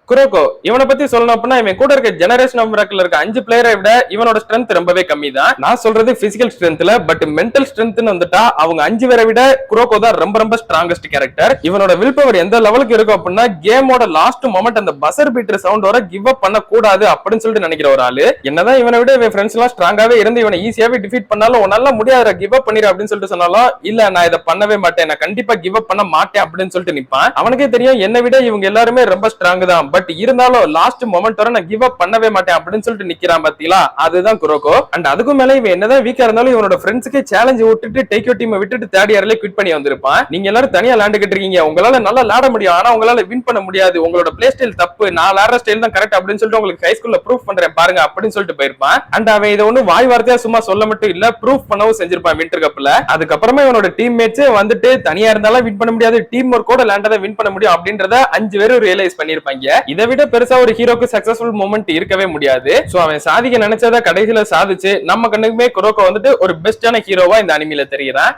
குரோகோ இவனை பத்தி சொல்லணும் அப்படின்னா இவன் கூட இருக்க ஜெனரேஷன் ஆஃப் மிராக்கிள் இருக்க 5 பிளேயரை விட இவனோட ஸ்ட்ரென்த் ரொம்பவே கம்மி தான். நான் சொல்றது பிசிக்கல் ஸ்ட்ரென்த்ல, பட் மென்டல் ஸ்ட்ரென்த்னு வந்துட்டா அவங்க 5 பேரை விட குரோகோ தான் ரொம்ப ரொம்ப ஸ்ட்ராங்கஸ்ட் கேரக்டர். இவனோட வில் பவர் எந்த லெவலுக்கு இருக்கும் அப்படின்னா கேமோட லாஸ்ட் மொமெண்ட் அந்த பசர் பீட்டர் சவுண்ட் வர கிவ் அப் பண்ண கூடாது அப்படின்னு சொல்லிட்டு நினைக்கிற ஒரு ஆளு. என்னதான் இவனை விட இவன் ஃப்ரெண்ட்ஸ் எல்லாம் ஸ்ட்ராங்காவே இருந்து இவனை ஈஸியாவே டிஃபீட் பண்ணாலும் உன்னால முடியாத கிவ் அப் பண்ணிரு அப்படின்னு சொல்லிட்டு சொன்னாலும் இல்ல நான் இதை பண்ணவே மாட்டேன், நான் கண்டிப்பா கிவ் அப் பண்ண மாட்டேன் அப்படின்னு சொல்லிட்டு நிப்பான். அவனுக்கே தெரியும் என்னை விட இவங்க எல்லாருமே ரொம்ப ஸ்ட்ராங் தான், பட் இருந்தாலும் லாஸ்ட் மொமெண்ட் வர நான் கிவ் அப் பண்ணவே மாட்டேன் அப்படின்னு சொல்லிட்டு நிக்கிறான் பாத்தீங்களா, அதுதான் குரோகோ. அண்ட் அதுக்கும் மேல இவன் என்னதான் வீக்கா இருந்தாலும் இவனோட ஃப்ரெண்ட்ஸ்க்கு சேலஞ்ச் விட்டுட்டு டேக்கியோ டீமை விட்டுட்டு தேர்ட் இயர்ல குவிட் பண்ணி வந்திருப்பான். நீங்க எல்லாரும் தனியா விளையாண்டுகிட்டு இருக்கீங்க, உங்களால நல்லா விளையாட முடியும், ஆனா உங்களால வின் பண்ண முடியாது, உங்களோட பிளே ஸ்டைல் தப்பு, நான் விளையாடுற ஸ்டைல் தான் கரெக்ட் அப்படின்னு சொல்லிட்டு உங்களுக்கு ஹை ஸ்கூல்ல ப்ரூஃப் பண்றேன் பாருங்க அப்படின்னு சொல்லிட்டு போயிருப்பான். அண்ட் அவன் இதை ஒண்ணு வாய் வார்த்தையா சும்மா சொல்ல மட்டும் இல்ல, ப்ரூஃப் பண்ணவும் செஞ்சிருப்பான் வின்டர் கப்ல. அதுக்கப்புறமா இவனோட டீம் மேட்ஸ் வந்துட்டு தனியா இருந்தாலும் வின் பண்ண முடியாது, டீம் ஒர்க்கோட விளையாண்டதை வின் பண்ண முடியும் அப்படின்றத 5 பேரும் ரியலைஸ் பண்ணிருப்பாங்க. இதை விட பெருசா ஒரு ஹீரோக்கு சக்சஸ்ஃபுல் மூமெண்ட் இருக்கவே முடியாது. சோ அவன் சாதிக்க நினைச்சத கடைசியில சாதிச்சு நம்ம கண்ணுக்குமே குரோகோ வந்துட்டு ஒரு பெஸ்டான ஹீரோவா இந்த அனிமில தெரியுறான்.